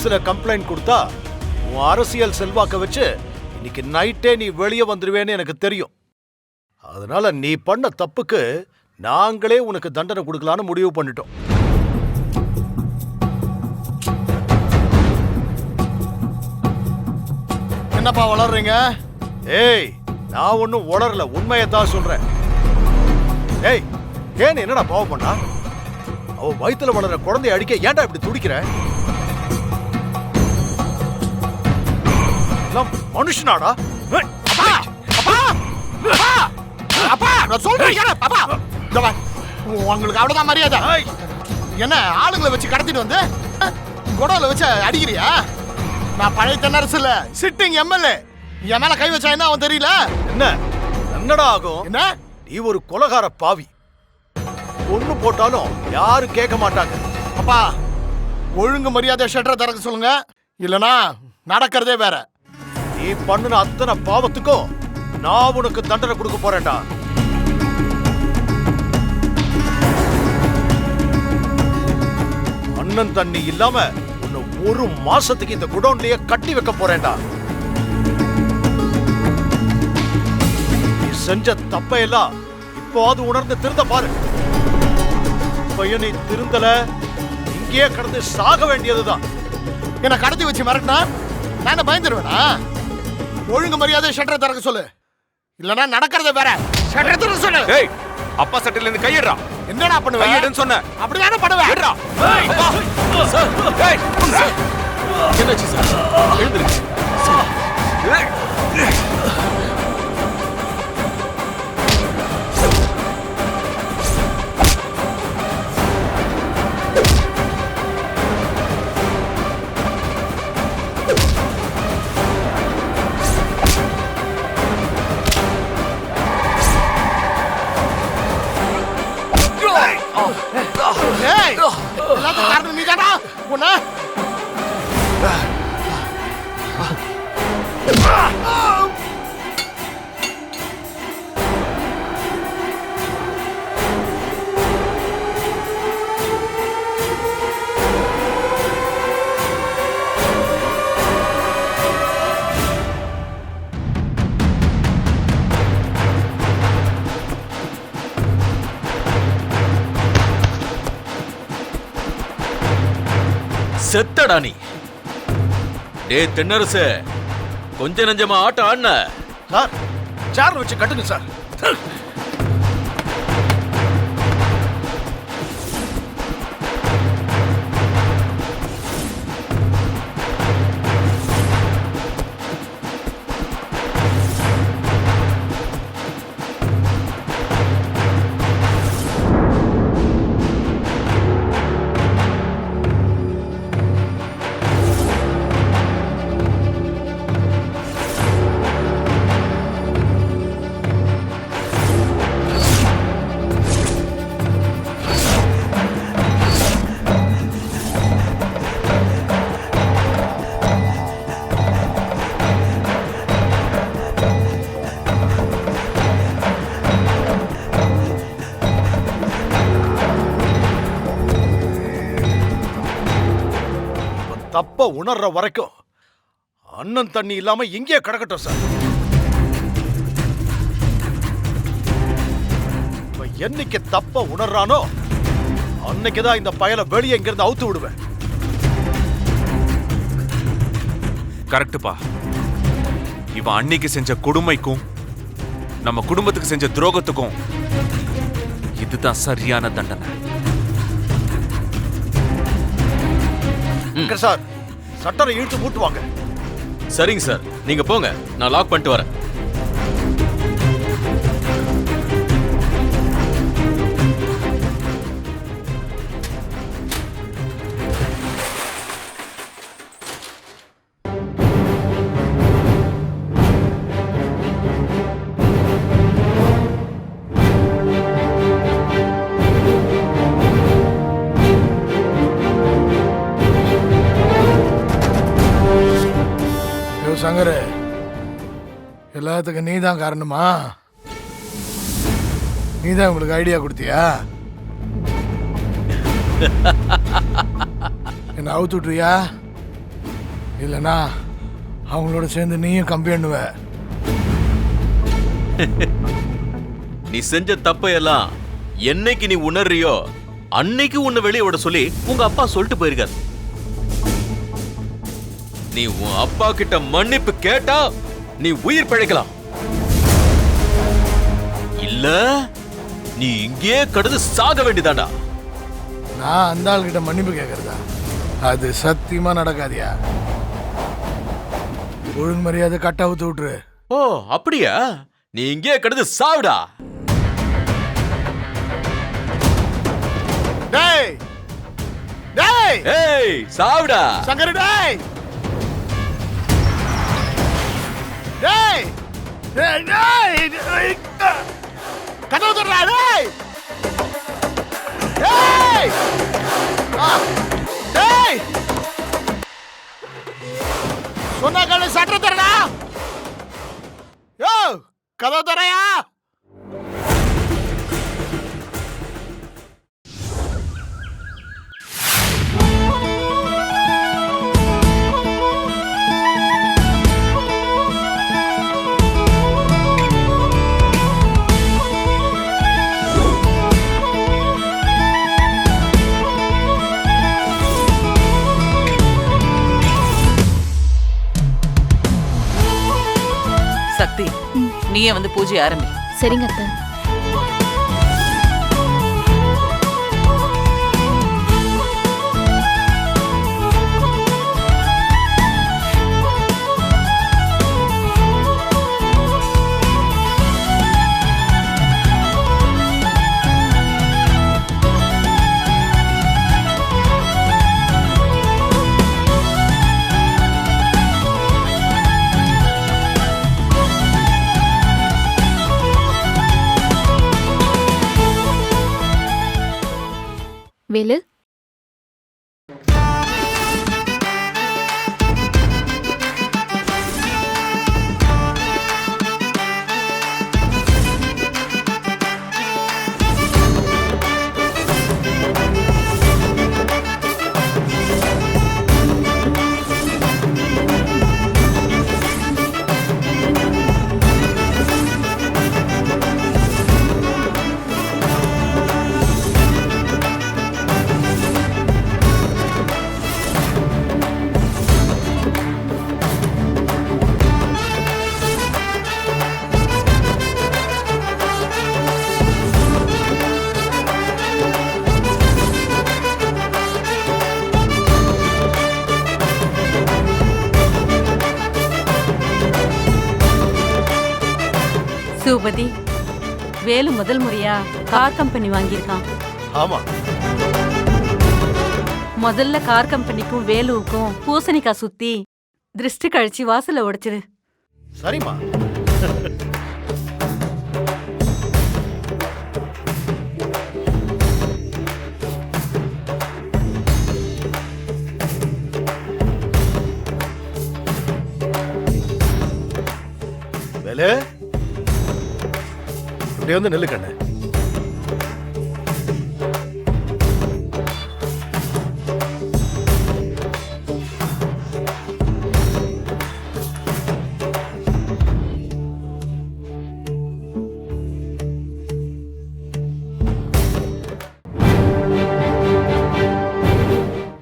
போலீஸ்ல கம்ப்ளைண்ட் கொடுத்தா உன் அரசியல் செல்வாக்க வச்சு இன்னைக்கு நைட்டே நீ வெளியே வந்துருவேன்னு எனக்கு தெரியும். அதனால நீ பண்ண தப்புக்கு நாங்களே உனக்கு தண்டனை கொடுக்கலான்னு முடிவு பண்ணிட்டோம். என்னப்பா வளர்றீங்க? ஏய், நான் ஒன்னும் வளரல, உண்மையை தான் சொல்றேன். ஏய், ஏன் என்னடா பாவம் பண்ணா? அவ வயித்துல வளர குழந்தைய அடிக்க ஏன்டா இப்படி துடிக்கிற? மனுஷனாடா? உங்களுக்கு அவ்வளவுதான் மரியாதை. என்ன ஆளுங்களை வச்சு கடத்திட்டு வந்து குடோல வச்சு அடிக்கிறியா? நான் பழைய தென்னரசு இல்ல, சிட்டிங் எம்எல்ஏ. என் மேல கை வச்சா என்ன அவன் தெரியல? என்னடா ஆகும்? என்ன? நீ ஒரு கொலகார பாவி. ஒண்ணு போட்டாலும் யாரும் கேட்க மாட்டாங்க. அப்பா, ஒழுங்கு மரியாதை ஷட்டரை திறக்க சொல்லுங்க, இல்லனா நடக்கிறதே வேற. நீ பண்ணுன அத்தனை பாவத்துக்கும் நான் உனக்கு தண்டனை கொடுக்க போறேன்டா. அண்ணன் தண்ணி இல்லாம உன்னை ஒரு மாசத்துக்கு இந்த குடோன்லயே கட்டி வைக்க போறேன்டா. நீ செஞ்ச தப்பையெல்லாம் இப்போது உணர்ந்து திருந்த பாரு. பையன் நீ திருந்தல, இங்கேயே கடந்து சாக வேண்டியதுதான். என்ன கடத்தி வச்சு மிரட்டினா நான் பயந்துருவேனா? ஒழுங்கு மரியாதை ஷட்டரை திறக்க சொல்லு, இல்லனா நடக்கிறதே வேற. ஷட்டரை திறக்க சொல்லு. ஏய், அப்பா சட்டையில இருந்து கையேறா. என்னடா பண்ணுவே? கையேடுன்னு சொன்ன. அப்படிதானே பண்ணுவே. ஏறா. அப்பா. சார், ஏய். என்னாச்சு சார்? எழுந்திரு. ஏய். காரணம் நீதானா? உன்ன செத்தடா நீ. டே தென்னரசு, கொஞ்ச நஞ்சமா ஆட்டம் ஆடின. சார், சேர்ல வச்சு கட்டுங்க சார். தப்ப உணர்ற வரைக்கும் அண்ணன் தண்ணி இல்லாம இங்கே கிடக்கட்டும் சார். என்னைக்கு தப்ப உணர்றானோ அன்னைக்குதான் இந்த பயலை வெளியே இங்கிருந்து அவுத்து விடுவேன். கரெக்டுப்பா. இவன் அன்னைக்கு செஞ்ச கொடுமைக்கும் நம்ம குடும்பத்துக்கு செஞ்ச துரோகத்துக்கும் இதுதான் சரியான தண்டனை. சார், சட்டரை இழுத்து மூட்டுவாங்க. சரிங்க சார், நீங்க போங்க, நான் லாக் பண்ணிட்டு வரேன். சங்கரு, எல்லாத்துக்கும் நீதான் காரணமா? நீதான் உங்களுக்கு ஐடியா கொடுத்தியா? என்ன அவுத்து விட்டுறியா? இல்லைன்னா அவங்களோட சேர்ந்து நீயும் கம்பி எண்ணுவ. நீ செஞ்ச தப்பையெல்லாம் என்னைக்கு நீ உணர்றியோ அன்னைக்கு உன்னை வெளியே விட சொல்லி உங்க அப்பா சொல்லிட்டு போயிருக்காரு. நீ உன் அப்பா கிட்ட மன்னிப்பு கேட்டா நீ உயிர் பிழைக்கலாம், இல்ல நீ இங்கே கடந்து சாக வேண்டியதாண்டா. நான் அந்த ஆள்கிட்ட மன்னிப்பு கேட்கறதா? அது சத்தியமா நடக்காதியா. ஒழுங்கு மரியாதை கட்ட அவுத்து விட்டுரு. ஓ அப்படியா? நீ இங்கே கடந்து சாவுடா. டேய் டேய் ஏய் சாவுடா. சங்கர் டேய் டேய் டேய் டேய் கதவு திறடா டேய் டேய் டேய் சொன்னா கதை சட்டை திறடா. யோ கதவு திறயா. சக்தி, நீயே வந்து பூஜை ஆரம்பி. சரிங்க அத்தை. வேலு, பூபதி, வேலு முதல் முறையா கார் கம்பெனி வாங்கியிருக்கான். ஆமா, முதல்ல கார் கம்பெனிக்கும் வேலுவுக்கும் பூசணிக்காய் சுத்தி திருஷ்டி கழிச்சு வாசல்ல உடைச்சிரு. சரிம்மா. வேலு, இப்படி வந்து நெல்லு கண்ணு.